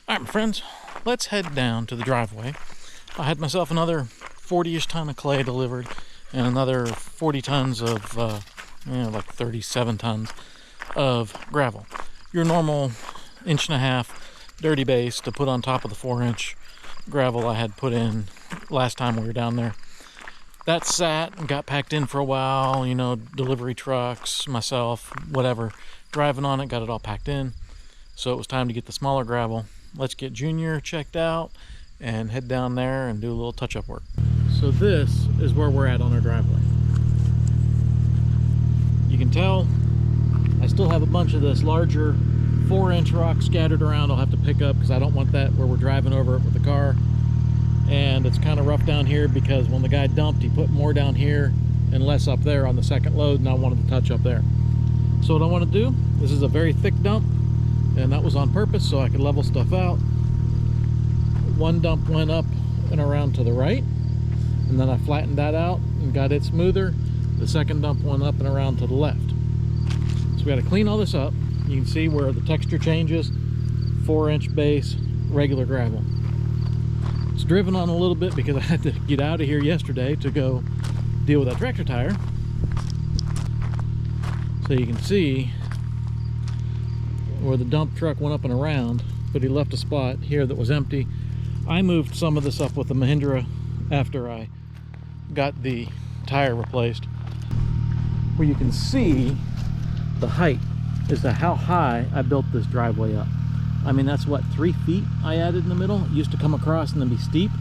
Alright, my friends, let's head down to the driveway. I had myself another 40-ish ton of clay delivered and another 40 tons of, like 37 tons of gravel. Your normal 1.5-inch dirty base to put on top of the 4-inch gravel I had put in last time we were down there. That sat and got packed in for a while, delivery trucks, myself, whatever, driving on it, got it all packed in. So it was time to get the smaller gravel. Let's get Junior checked out and head down there and do a little touch-up work. So this is where we're at on our driveway. You can tell I still have a bunch of this larger 4-inch rock scattered around I'll have to pick up because I don't want that where we're driving over it with the car. And it's kind of rough down here because when the guy dumped, he put more down here and less up there on the second load, and I wanted to touch up there. So what I want to do, this is a very thick dump, and that was on purpose so I could level stuff out. One dump went up and around to the right, and then I flattened that out and got it smoother. The second dump went up and around to the left. So we got to clean all this up. You can see where the texture changes. 4-inch base, regular gravel. It's driven on a little bit because I had to get out of here yesterday to go deal with that tractor tire. So you can see where the dump truck went up and around, but he left a spot here that was empty. I moved some of this up with the Mahindra after I got the tire replaced. Where you can see the height as to how high I built this driveway up. I mean, that's what, 3 feet I added in the middle. It used to come across and then be steep.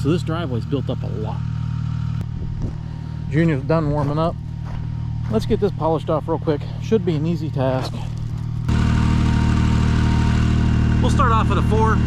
So this driveway's built up a lot. Junior's done warming up. Let's get this polished off real quick. Should be an easy task. We'll start off at a 4.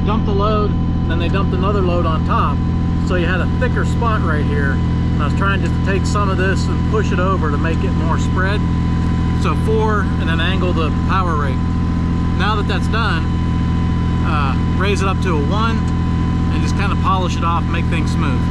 dumped the load, then they dumped another load on top. So you had a thicker spot right here. And I was trying just to take some of this and push it over to make it more spread. So 4 and then angle the power rake. Now that that's done, raise it up to a 1 and just kind of polish it off, make things smooth.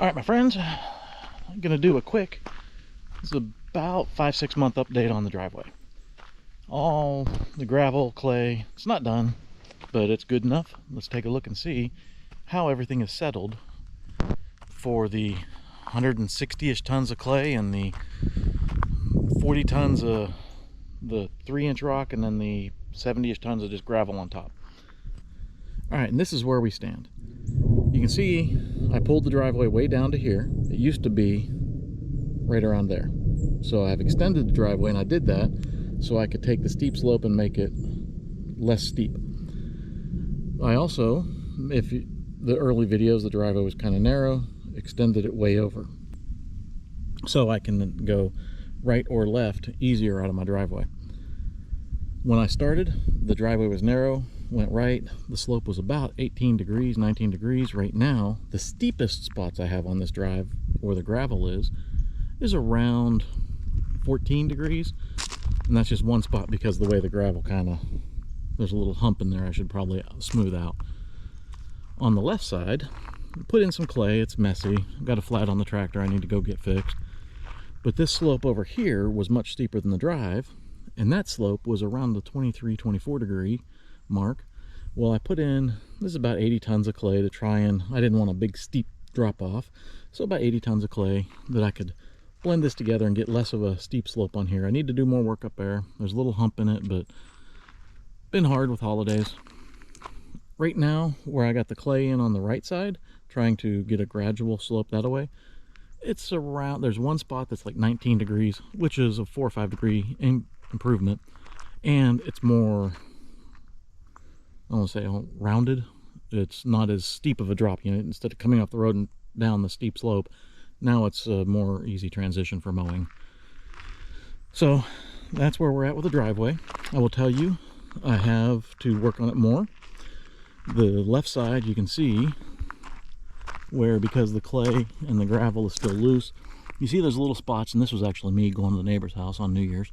All right, my friends, I'm gonna do a quick, this is about 5-6 month update on the driveway. All the gravel, clay, it's not done, but it's good enough. Let's take a look and see how everything is settled for the 160-ish tons of clay and the 40 tons of the 3-inch rock, and then the 70-ish tons of just gravel on top. All right, and this is where we stand. You can see I pulled the driveway way down to here. It used to be right around there. So I've extended the driveway, and I did that so I could take the steep slope and make it less steep. I also, the early videos, the driveway was kind of narrow, extended it way over. So I can go right or left easier out of my driveway. When I started, the driveway was narrow, went right. The slope was about 18 degrees, 19 degrees. Right now, the steepest spots I have on this drive, where the gravel is around 14 degrees. And that's just one spot because of the way the gravel there's a little hump in there I should probably smooth out. On the left side, put in some clay. It's messy. I've got a flat on the tractor I need to go get fixed. But this slope over here was much steeper than the drive, and that slope was around the 23, 24 degree mark. Well, I put in, this is about 80 tons of clay to try and, I didn't want a big steep drop off, so about 80 tons of clay that I could blend this together and get less of a steep slope on here. I need to do more work up there. There's a little hump in it, but been hard with holidays. Right now, where I got the clay in on the right side, trying to get a gradual slope that way, it's around, there's one spot that's like 19 degrees, which is a 4 or 5 degree improvement, and it's more, I don't want to say rounded. It's not as steep of a drop, you know, instead of coming off the road and down the steep slope, now it's a more easy transition for mowing. So that's where we're at with the driveway. I will tell you, I have to work on it more. The left side, you can see where, because the clay and the gravel is still loose, you see there's little spots, and this was actually me going to the neighbor's house on New Year's.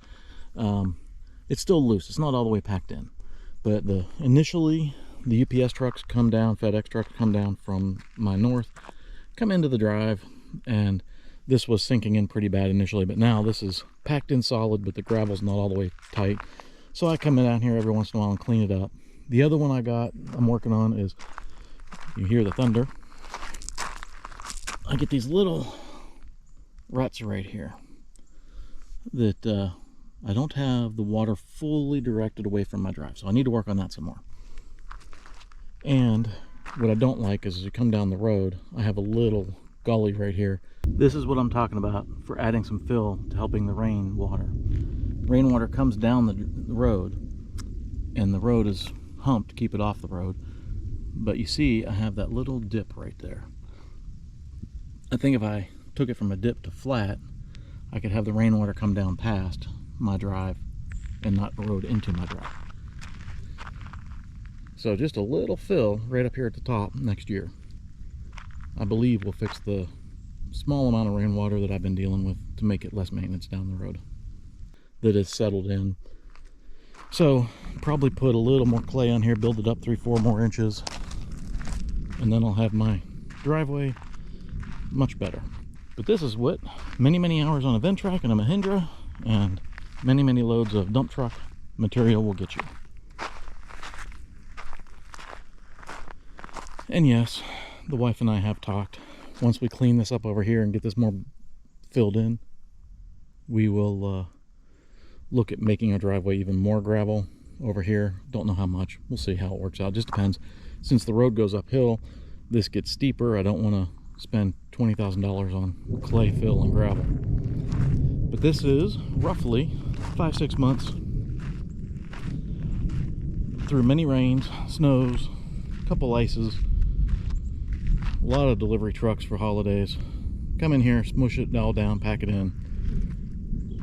It's still loose. It's not all the way packed in. But initially, the UPS trucks come down, FedEx trucks come down from my north, come into the drive, and this was sinking in pretty bad initially, but now this is packed in solid, but the gravel's not all the way tight. So I come in down here every once in a while and clean it up. The other one I'm working on is, you hear the thunder, I get these little ruts right here that I don't have the water fully directed away from my drive, so I need to work on that some more. And what I don't like is, as you come down the road, I have a little gully right here. This is what I'm talking about for adding some fill to helping the rainwater. Rainwater comes down the road, and the road is humped to keep it off the road. But you see, I have that little dip right there. I think if I took it from a dip to flat, I could have the rainwater come down past my drive and not erode into my drive. So just a little fill right up here at the top next year, I believe, will fix the small amount of rainwater that I've been dealing with to make it less maintenance down the road that is settled in. So probably put a little more clay on here, build it up 3-4 more inches, and then I'll have my driveway much better. But this is what many hours on a Ventrac and a Mahindra and many loads of dump truck material will get you. And yes, the wife and I have talked. Once we clean this up over here and get this more filled in, we will look at making our driveway even more gravel over here. Don't know how much. We'll see how it works out. Just depends. Since the road goes uphill, this gets steeper. I don't want to spend $20,000 on clay fill and gravel. But this is roughly 5-6 months through many rains, snows, a couple ices, a lot of delivery trucks for holidays. Come in here, smush it all down, pack it in,